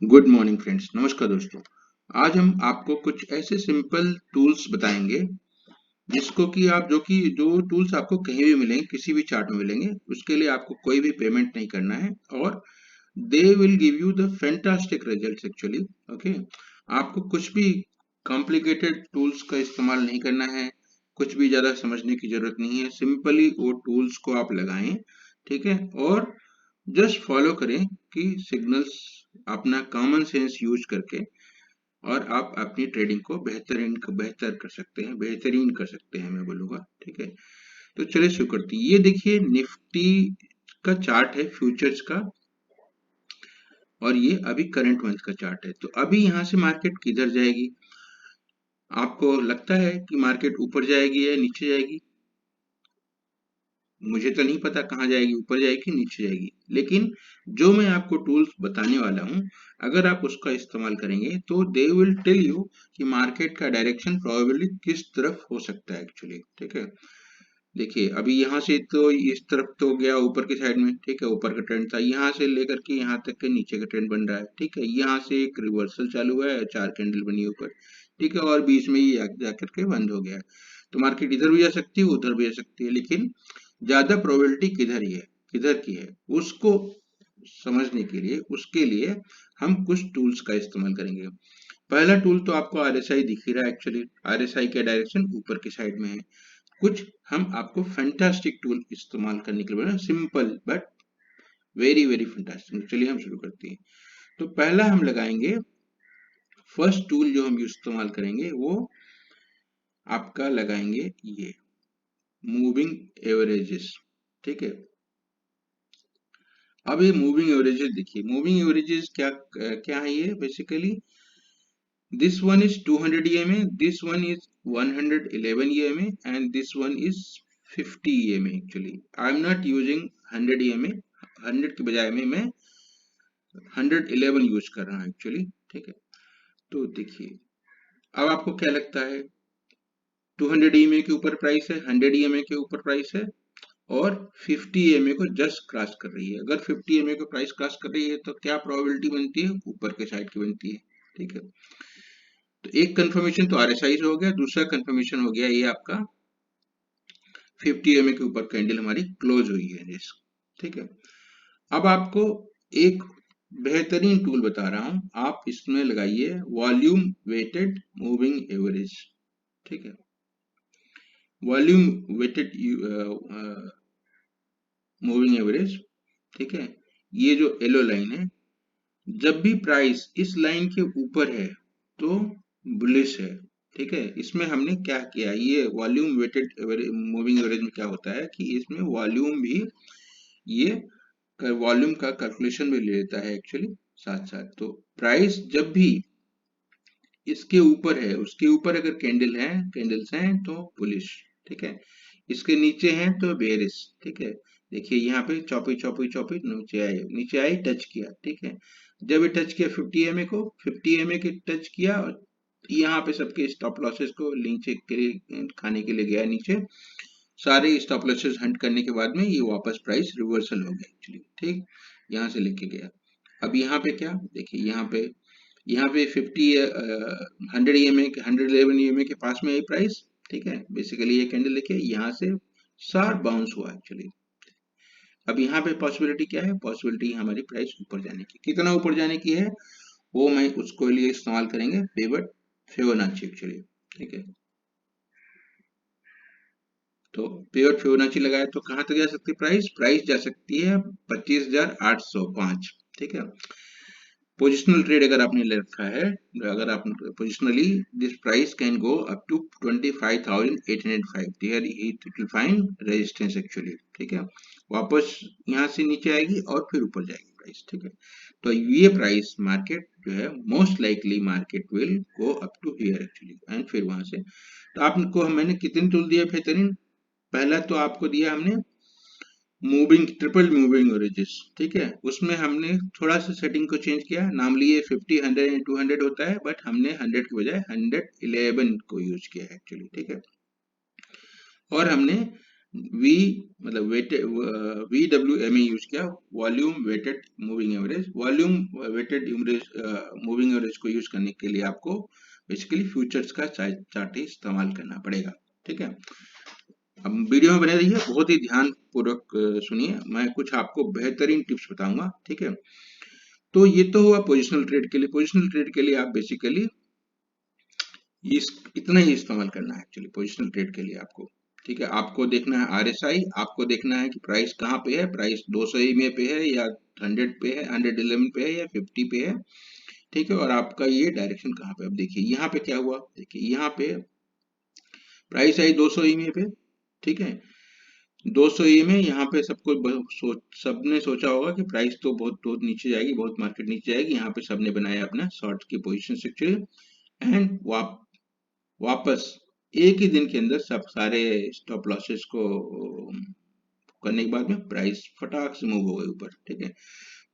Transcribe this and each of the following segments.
Good morning friends. नमस्कार दोस्तों। आज हम आपको कुछ ऐसे सिंपल टूल्स बताएंगे जिसको कि आप जो टूल्स आपको कहीं भी मिलेंगे, किसी भी चार्ट में मिलेंगे। उसके लिए आपको कोई भी पेमेंट नहीं करना है और they will give you the fantastic results actually. Okay, आपको कुछ भी कॉम्प्लिकेटेड टूल्स का इस्तेमाल नहीं करना है, कुछ भी ज्यादा समझने की जरूरत नहीं है। सिंपली वो टूल्स को आप लगाएं, ठीक है, और जस्ट फॉलो करें कि सिग्नल्स, अपना कॉमन सेंस यूज करके, और आप अपनी ट्रेडिंग को बेहतर कर सकते हैं, बेहतरीन कर सकते हैं, मैं बोलूंगा। ठीक है, तो चलिए शुरू करते हैं। ये देखिए निफ्टी का चार्ट है, फ्यूचर्स का, और ये अभी करंट मंथ का चार्ट है। तो अभी यहाँ से मार्केट किधर जाएगी? आपको लगता है कि मार्केट ऊपर जाएगी या नीचे जाएगी? मुझे तो नहीं पता कहाँ जाएगी, ऊपर जाएगी नीचे जाएगी, लेकिन जो मैं आपको टूल्स बताने वाला हूँ, अगर आप उसका इस्तेमाल करेंगे तो दे विल टेल यू कि मार्केट का डायरेक्शन प्रोबेबली किस तरफ हो सकता है एक्चुअली। ठीक है, देखिए अभी यहाँ से तो इस तरफ तो गया ऊपर की साइड में, ठीक है, ऊपर का ट्रेंड था, यहाँ से लेकर के यहाँ तक के नीचे का ट्रेंड बन रहा है। ठीक है, यहाँ से एक रिवर्सल चालू हुआ है, 4 कैंडल बनी ऊपर, ठीक है, और बीच में ये जाकर के बंद हो गया है। तो मार्केट इधर भी जा सकती है, उधर भी जा सकती है, लेकिन ज्यादा प्रोबेबिलिटी किधर ही है, किधर की है, उसको समझने के लिए, उसके लिए हम कुछ टूल्स का इस्तेमाल करेंगे। पहला टूल तो आपको आरएसआई दिख ही रहा है एक्चुअली। आरएसआई का डायरेक्शन ऊपर की साइड में है। कुछ हम आपको फैंटास्टिक टूल इस्तेमाल करने के लिए, simple but very very fantastic. चलिए हम शुरू करते हैं। तो पहला हम लगाएंगे, फर्स्ट टूल जो हम इस्तेमाल करेंगे वो आपका लगाएंगे ये मूविंग एवरेजेस। ठीक है, अब ये मूविंग एवरेजेस देखिए, मूविंग एवरेजेस क्या है? ये basically this one is 200 EMA, this one is 111 EMA, and this one is 50 EMA. Actually I'm not using 100 EMA, 100 के बजाय में मैं 111 यूज कर रहा हूँ एक्चुअली। ठीक है, तो देखिए अब आपको क्या लगता है, 200 EMA के ऊपर प्राइस है, 100 EMA के ऊपर प्राइस है, और 50 EMA को जस्ट क्रॉस कर रही है। अगर 50 EMA को प्राइस क्रॉस कर रही है तो क्या प्रोबेबिलिटी बनती है? ऊपर के साइड की बनती है। ठीक है, तो एक कंफर्मेशन तो आरएसआई से हो गया, दूसरा कंफर्मेशन हो गया ये आपका 50 EMA के ऊपर कैंडल हमारी क्लोज हुई है जिस। ठीक है, अब आपको एक बेहतरीन टूल बता रहा हूं, आप इसमें लगाइए वॉल्यूम वेटेड मूविंग एवरेज। ठीक है, वॉल्यूम वेटेड मूविंग एवरेज। ठीक है, ये जो येलो लाइन है, जब भी प्राइस इस लाइन के ऊपर है तो बुलिश है। ठीक है, इसमें हमने क्या किया, ये वॉल्यूम वेटेड मूविंग एवरेज में क्या होता है कि इसमें वॉल्यूम भी, ये वॉल्यूम का कैलकुलेशन भी ले लेता है एक्चुअली साथ साथ। तो प्राइस जब भी इसके ऊपर है, उसके ऊपर अगर कैंडल्स हैं तो बुलिश। ठीक है, इसके नीचे हैं तो बेरिश। ठीक है, देखिए यहाँ पे चौपी चौपी चौपी नीचे आई टच किया। ठीक है, जब ये टच किया 50 एमए को, 50 एमए के टच किया, और यहाँ पे सबके स्टॉप लॉसेस को नीचे के खाने के लिए गया नीचे। सारे स्टॉप लॉसेस हंट करने के बाद में ये वापस प्राइस रिवर्सल हो गया एक्चुअली। ठीक, यहाँ से लेके गया। अब यहाँ पे क्या देखिए, यहाँ पे 100 EMA के 111 EMA के पास में आई प्राइस। ठीक है, बेसिकली ये कैंडल देखिए यहाँ से शार्प बाउंस हुआ एक्चुअली। अब यहाँ पे पॉसिबिलिटी क्या है? पॉसिबिलिटी हमारी प्राइस ऊपर जाने की, कितना ऊपर जाने की है वो मैं उसको लिए इस्तेमाल करेंगे पिवट फिबोनाची एक्चुअली। ठीक है, तो पिवट फिबोनाची लगाए तो कहां तक जा सकती है प्राइस? प्राइस जा सकती है 25,805। ठीक है, पोजिशनल ट्रेड अगर आपने ले रखा है, अगर आप positionally, this price can go up to 25,805, there it will find resistance actually. ठीक है, वापस यहाँ से नीचे आएगी और फिर ऊपर जाएगी प्राइस। ठीक है, तो ये प्राइस मार्केट जो है, most likely market will go up to here actually, and फिर वहां से। तो आपको मैंने कितने टूल दिए बेहतरीन? पहला तो आपको दिया हमने मूविंग, ट्रिपल मूविंग एवरेजेस। ठीक है, उसमें हमने थोड़ा सा सेटिंग को चेंज किया, नार्मली ये 50, 100 एंड 200 होता है, बट हमने 100 के बजाय 111 को यूज किया है एक्चुअली। ठीक है, और हमने वी मतलब वेटेड VWM यूज किया, volume weighted moving average. Volume weighted moving average को यूज करने के लिए आपको बेसिकली फ्यूचर्स का चार्ट ही इस्तेमाल करना पड़ेगा। ठीक है, अब वीडियो में बने रहिए, बहुत ही ध्यान पूर्वक सुनिए, मैं कुछ आपको बेहतरीन टिप्स बताऊंगा। ठीक है, तो ये तो हुआ पोजिशनल ट्रेड के लिए। पोजिशनल ट्रेड के लिए आप बेसिकली इस इतना ही इस्तेमाल करना है एक्चुअली पोजिशनल ट्रेड के लिए आपको। ठीक है, आपको देखना है RSI, आपको देखना है कि प्राइस कहाँ पे है, प्राइस 200 EMA पे है या 100 पे है, 111 पे है या 50 पे है। ठीक है, और आपका ये डायरेक्शन कहाँ पे, अब देखिए यहाँ पे क्या हुआ, देखिए यहाँ पे प्राइस आई 200 EMA पे। ठीक है, 200 EMA यहाँ पे सबने सोचा होगा कि प्राइस तो बहुत बहुत नीचे जाएगी, बहुत मार्केट नीचे जाएगी, यहाँ पे सबने बनाया अपना शॉर्ट की पोजिशन एक्चुअली। एंड वापस एक ही दिन के अंदर सब सारे स्टॉप लॉसेस को करने के बाद में प्राइस फटाक से मूव हो गए ऊपर। ठीक है,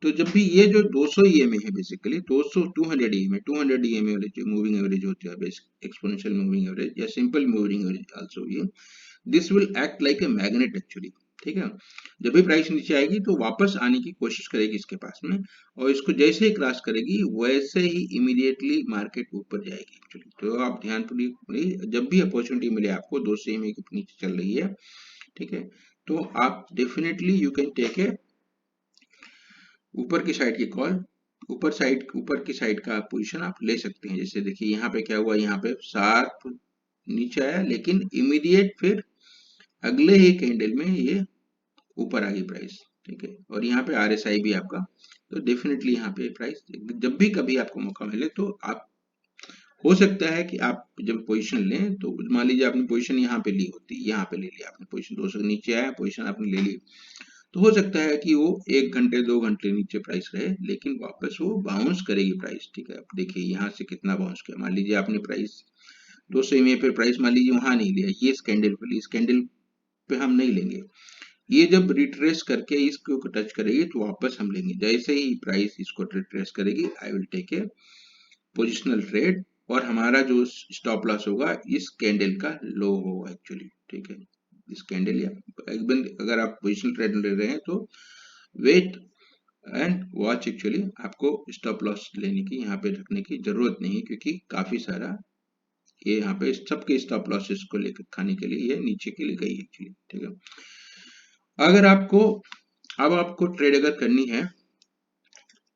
तो जब भी ये जो 200 EMA है बेसिकली 200 200 EMA वाले जो मूविंग एवरेज होती है, एक्सपोनेंशियल मूविंग एवरेज या सिंपल मूविंग एवरेज आल्सो, ये this will act like a magnet actually. ठीक है, जब भी प्राइस नीचे आएगी तो वापस आने की कोशिश करेगी इसके पास में, और इसको जैसे ही क्रॉस करेगी वैसे ही इमीडिएटली मार्केट ऊपर जाएगी एक्चुअली। तो आप ध्यान पूर्वक, जब भी अपॉर्चुनिटी मिले आपको 200 EMA के नीचे चल रही है, ठीक है, तो आप definitely you can take a ऊपर की साइड की कॉल, ऊपर की साइड का पोजीशन आप ले सकते हैं। जैसे देखिए यहाँ पे क्या हुआ, यहाँ पे शार्प नीचे आया, लेकिन इमीडिएट फिर अगले ही कैंडल में ये ऊपर आ गई प्राइस। ठीक है, और यहाँ पे RSI भी आपका, तो डेफिनेटली यहाँ पे प्राइस जब भी कभी आपको मौका मिले तो आप, हो सकता है कि आप जब पोजीशन लें तो मान लीजिए आपने पोजीशन यहाँ पे ली होती, यहाँ पे ले लिया आपने पोजीशन, 200 नीचे आया, पोजीशन आपने ले ली, तो हो सकता है कि वो 1 घंटे 2 घंटे नीचे प्राइस रहे, लेकिन वापस वो बाउंस करेगी प्राइस। ठीक है, अब देखिए यहाँ से कितना बाउंस किया, मान लीजिए आपने प्राइस 200 EMA पे प्राइस मान लीजिए वहां नहीं लिया, ये इस कैंडल पे ली, इस कैंडल पे हम नहीं लेंगे, ये जब रिट्रेस करके इसको टच करेगी तो वापस हम लेंगे। जैसे ही प्राइस इसको रिट्रेस करेगी, I will take a positional trade, और हमारा जो स्टॉप लॉस होगा इस कैंडल का लो होगा एक्चुअली। ठीक है, इस कैंडल या एकदम, अगर आप पोजिशनल ट्रेड ले रहे हैं तो वेट एंड वॉच एक्चुअली, आपको स्टॉप लॉस लेने की यहाँ पे रखने की जरूरत नहीं, क्योंकि काफी सारा ये यहाँ पे सबके स्टॉप लॉसेस को लेकर खाने के लिए ये नीचे के लिए गई एक्चुअली। ठीक है, अगर आपको अब आपको ट्रेड अगर करनी है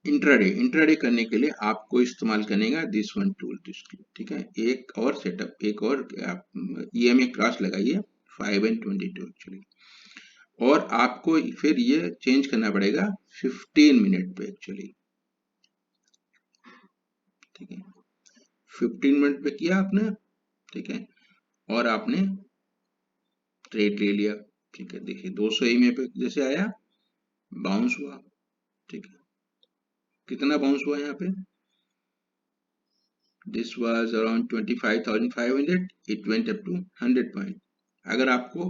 इंट्राडे करने के लिए आपको इस्तेमाल करने का दिस वन टूल। ठीक है, एक और सेटअप, एक और आप EMA क्रॉस लगाइए 5 and 22 एक्चुअली, और आपको फिर ये चेंज करना पड़ेगा 15 मिनट पे एक्चुअली। ठीक है, 15 मिनट पे किया आपने, ठीक है, और आपने ट्रेड ले लिया। ठीक है, देखिए 200 EMA पे जैसे आया, बाउंस हुआ। ठीक है, कितना बाउंस हुआ यहाँ पे, this was around 25,500, it went up to 100 point. अगर आपको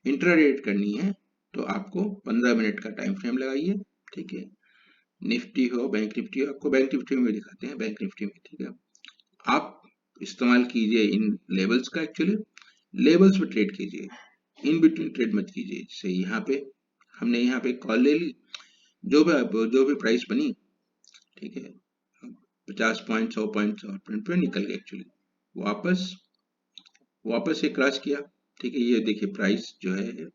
इंट्राडे करनी है तो आपको 15 मिनट का टाइम फ्रेम लगाइए। ठीक है, निफ्टी हो, बैंक निफ्टी हो, आपको बैंक निफ्टी में दिखाते हैं, बैंक निफ्टी में। ठीक है, आप इस्तेमाल कीजिए इन लेवल्स का एक्चुअली, लेवल्स पे ट्रेड कीजिए, इन बिटवीन ट्रेड मत कीजिए। जैसे यहाँ पे हमने यहाँ पे कॉल ले ली, जो भी प्राइस बनी, ठीक है, 50 पॉइंट 100 पॉइंट 100 पॉइंट पे निकल गए एक्चुअली, वापस ये क्रॉस किया। ठीक है, ये देखिए प्राइस जो है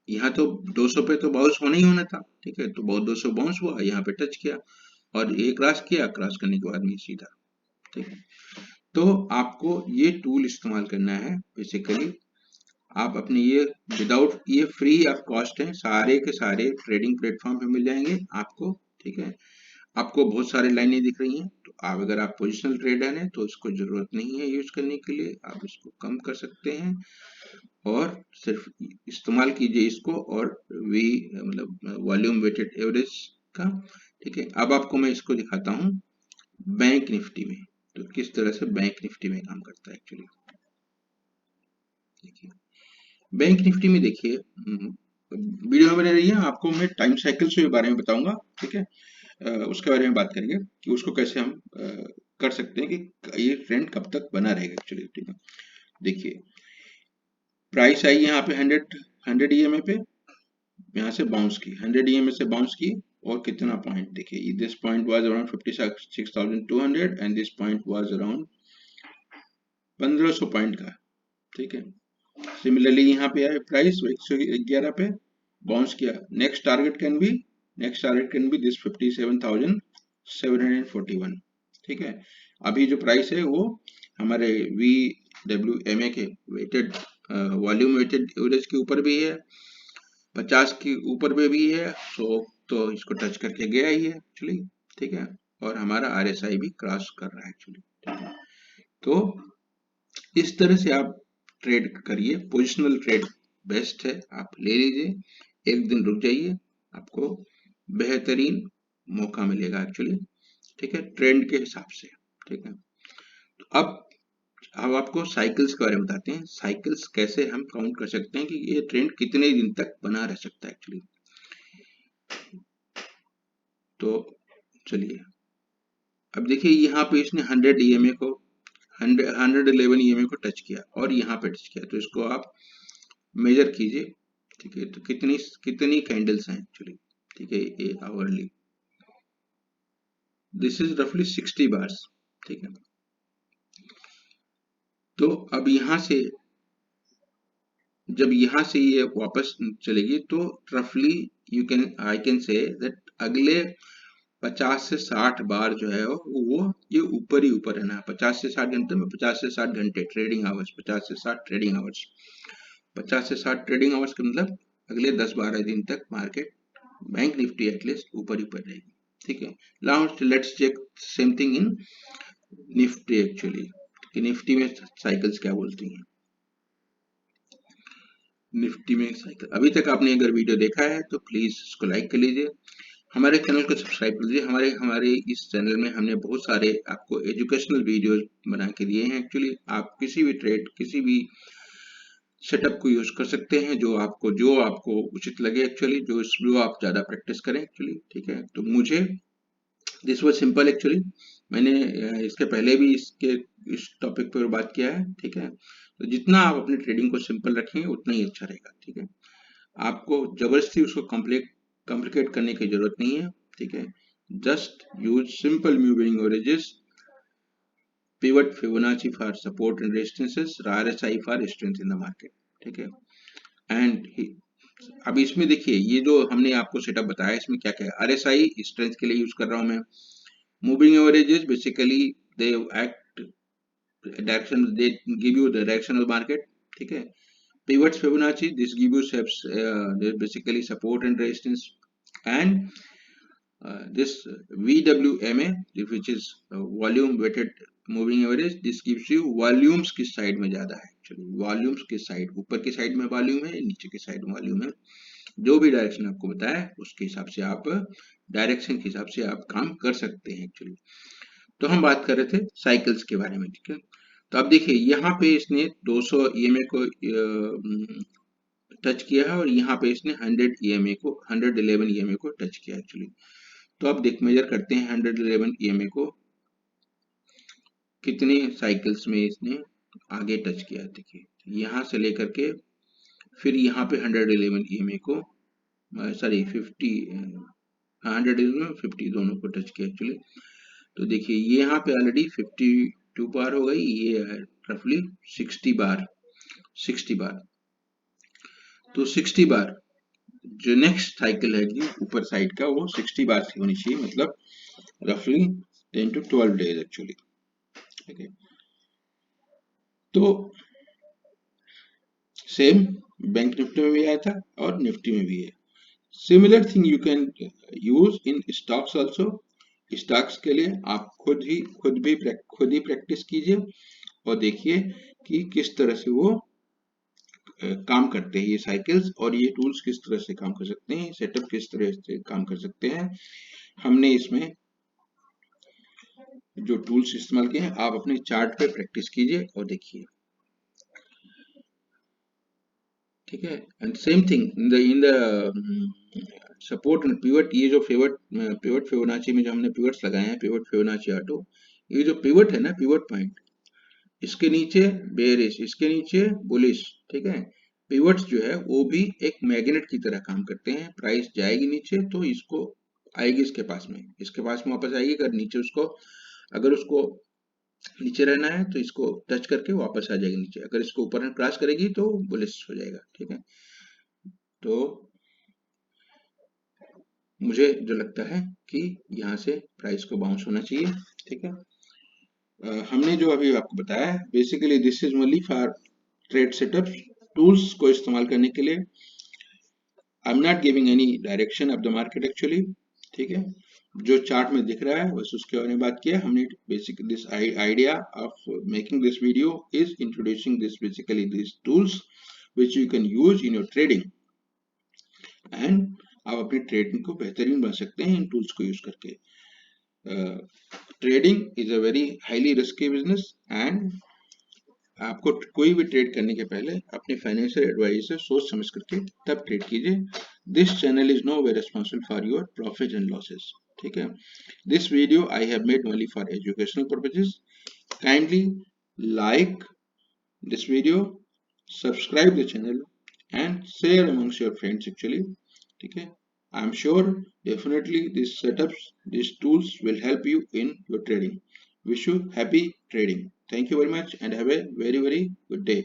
यहाँ तो 200 पे तो बाउंस होना ही होना था। ठीक है, तो बहुत 200 बाउंस हुआ, यहाँ पे टच किया और ये क्रॉस किया, क्रॉस करने के बाद में सीधा। ठीक है, तो आपको ये टूल इस्तेमाल करना है बेसिकली। आप अपने ये विदाउट, ये फ्री ऑफ कॉस्ट है, सारे के सारे ट्रेडिंग प्लेटफॉर्म पे मिल जाएंगे आपको। ठीक है, आपको बहुत सारे लाइनें दिख रही हैं, तो आप अगर आप पोजिशनल ट्रेडर हैं तो इसको जरूरत नहीं है यूज करने के लिए, आप इसको कम कर सकते हैं और सिर्फ इस्तेमाल कीजिए इसको, और वी मतलब वॉल्यूम वेटेड एवरेज का। ठीक है, अब आपको मैं इसको दिखाता हूँ बैंक निफ्टी में, तो किस तरह से बैंक निफ्टी में काम करता है एक्चुअली। देखिए बैंक निफ्टी में देखिए, वीडियो में बने रहिए, आपको मैं टाइम साइकिल्स के बारे में बताऊंगा। ठीक है, उसके बारे में बात करेंगे कि उसको कैसे हम कर सकते हैं कि ये ट्रेंड कब तक बना रहेगा एक्चुअली। ठीक है, देखिए प्राइस आई यहाँ पे 100 ईएमए पे, यहाँ से बाउंस की 100 ईएमए से बाउंस की, और कितना पॉइंट देखिए, this point was around 56,200 and this point was around 1500 point का, ठीक है। सिमिलरली यहाँ पे आया प्राइस 111 पे बाउंस किया, next target can be this 57,741, ठीक है। अभी जो प्राइस है वो हमारे VWMA के वेटेड वॉल्यूम वेटेड एवरेज के ऊपर भी है, 50 के ऊपर पे भी है, तो इसको टच करके गया ही है एक्चुअली, ठीक है। और हमारा RSI भी क्रॉस कर रहा है एक्चुअली, ठीक है। तो इस तरह से आप ट्रेड करिए, पोजिशनल ट्रेड बेस्ट है, आप ले लीजिए, एक दिन रुक जाइए, आपको बेहतरीन मौका मिलेगा एक्चुअली, ठीक है, ट्रेंड के हिसाब से, ठीक है। तो अब आपको साइकिल्स के बारे में बताते हैं, साइकिल्स कैसे हम काउंट कर सकते हैं कि ये ट्रेंड कितने दिन तक बना रह सकता है एक्चुअली। तो चलिए, अब देखिए यहाँ पे इसने 100 ईएमए को 111 ईएमए को टच किया और यहाँ पे टच किया, तो इसको आप मेजर कीजिए, ठीक है। तो कितनी कैंडल्स हैं एक्चुअली, ठीक है, ये आवरली, दिस इज रफली 60 बार्स, ठीक है। तो अब यहाँ से जब यहाँ से ये वापस चलेगी तो रफली आई कैन से दैट अगले 50 से 60 बार जो है वो ये ऊपर ही ऊपर है ना, 50 से 60 घंटे में 50 से 60 घंटे ट्रेडिंग आवर्स, 50 से 60 ट्रेडिंग आवर्स, 50 से 60 ट्रेडिंग आवर्स का मतलब अगले 10-12 दिन तक मार्केट बैंक निफ्टी एटलीस्ट ऊपर ही पड़ रहेगी, ठीक है। Now let's check same thing in Nifty actually, कि निफ्टी में साइकिल्स क्या बोलती हैं। निफ्टी में साइकिल, अभी तक आपने अगर वीडियो देखा है तो प्लीज इसको लाइक कर लीजिए, हमारे चैनल को सब्सक्राइब कर लीजिए। हमारे इस चैनल में हमने बहुत सारे आपको एजुकेशनल वीडियोस बना के दिए हैं एक्चुअली, आप किसी भी ट्रेड किसी भी सेटअप को यूज कर सकते हैं जो आपको उचित लगे एक्चुअली, जो आप ज्यादा प्रैक्टिस करें एक्चुअली, ठीक है। तो मुझे दिस वाज सिंपल एक्चुअली, मैंने इसके पहले भी इस टॉपिक पर बात किया है, ठीक है। तो जितना आप अपनी ट्रेडिंग को सिंपल रखेंगे उतना ही अच्छा रहेगा, ठीक है। आपको जबरदस्ती उसको कॉम्प्लिकेट करने की जरूरत नहीं है, ठीक है। Just use simple moving averages, pivot Fibonacci for support and resistances, RSI for strength in the market, ठीक है। एंड अब इसमें देखिए ये जो हमने आपको सेटअप बताया इसमें क्या क्या है, RSI स्ट्रेंथ के लिए यूज कर रहा हूं मैं, moving averages basically they act direction, they give you the direction of market, ठीक है। Pivots Fibonacci, this gives you steps, basically support and resistance, and this VWMA, which is volume weighted moving average, this gives you volumes किस side में ज्यादा है actually, volumes किस side, ऊपर की side में वॉल्यूम है, नीचे की साइड में वॉल्यूम है, जो भी डायरेक्शन आपको बताया उसके हिसाब से आप डायरेक्शन के हिसाब से आप काम कर सकते हैं एक्चुअली। तो हम बात कर रहे थे साइकिल्स के बारे में, ठीक है। तो अब देखिए यहाँ पे इसने 200 EMA को टच किया है और यहाँ पे इसने 111 EMA को टच किया एक्चुअली। तो अब देख मेजर करते हैं 111 EMA को कितने साइकिल्स में इसने आगे टच किया, देखिए यहाँ से लेकर के फिर यहाँ पे 111 EMA को सॉरी 111 दोनों को टच किया एक्चुअली। तो देखिए ये यहाँ पे ऑलरेडी 52 बार हो गई, ये है रफली 60 बार, तो 60 बार जो नेक्स्ट साइकिल है ऊपर साइड का वो 60 बार की होनी चाहिए, मतलब रफली 10 to 12 डेज एक्चुअली, ठीक है। तो सेम बैंक निफ्टी में भी आया था और निफ्टी में भी है, similar thing you can use in stocks also. Stocks के लिए आप खुद ही प्रैक्टिस कीजिए और देखिए कि किस तरह से वो काम करते हैं ये साइकिल्स, और ये टूल्स किस तरह से काम कर सकते हैं, सेटअप किस तरह से काम कर सकते हैं। हमने इसमें जो टूल्स इस्तेमाल किए हैं आप अपने चार्ट पे प्रैक्टिस कीजिए और देखिए, ठीक है। And same thing in the support and pivot, ये जो पिवट फिबोनाची में जो हमने पिवट्स लगाए हैं, पिवट फिबोनाची ऑटो, ये जो पिवट है ना, पिवट पॉइंट, इसके नीचे बेरिश, इसके नीचे बुलिश, ठीक है। पिवट्स जो है वो भी एक मैग्नेट की तरह काम करते हैं। प्राइस जाएगी नीचे तो इसको आएगी इसके पास में वापस आएगी। अगर नीचे उसको अगर उसको नीचे रहना है तो इसको टच करके वापस आ जाएगी नीचे। अगर इसको ऊपर क्रॉस करेगी तो बुलिश हो जाएगा। ठीक है, तो मुझे जो लगता है कि यहाँ से प्राइस को बाउंस होना चाहिए। ठीक है, हमने जो अभी आपको बताया है basically this is only for trade setups, tools को इस्तेमाल करने के लिए। I am not giving any direction of the market actually. ठीक है, जो चार्ट में दिख रहा है बस उसके बारे में बात किया हमने। Basic this idea of making this video is introducing this basically this tools which you can use in your trading, and आप अपनी ट्रेडिंग को बेहतरीन बना सकते हैं इन टूल्स को यूज करके। Trading is a very highly risky business, and आपको कोई भी ट्रेड करने के पहले अपने फाइनेंशियल एडवाइजर से सोच समझ करके तब ट्रेड कीजिए। This channel is no way responsible for your profit and losses. ठीक है, this video I have made only for educational purposes. Kindly like this video, subscribe the channel and share amongst your friends actually. ठीक है, I am sure definitely these setups, these tools will help you in your trading. Wish you happy trading. Thank you very much and have a very good day.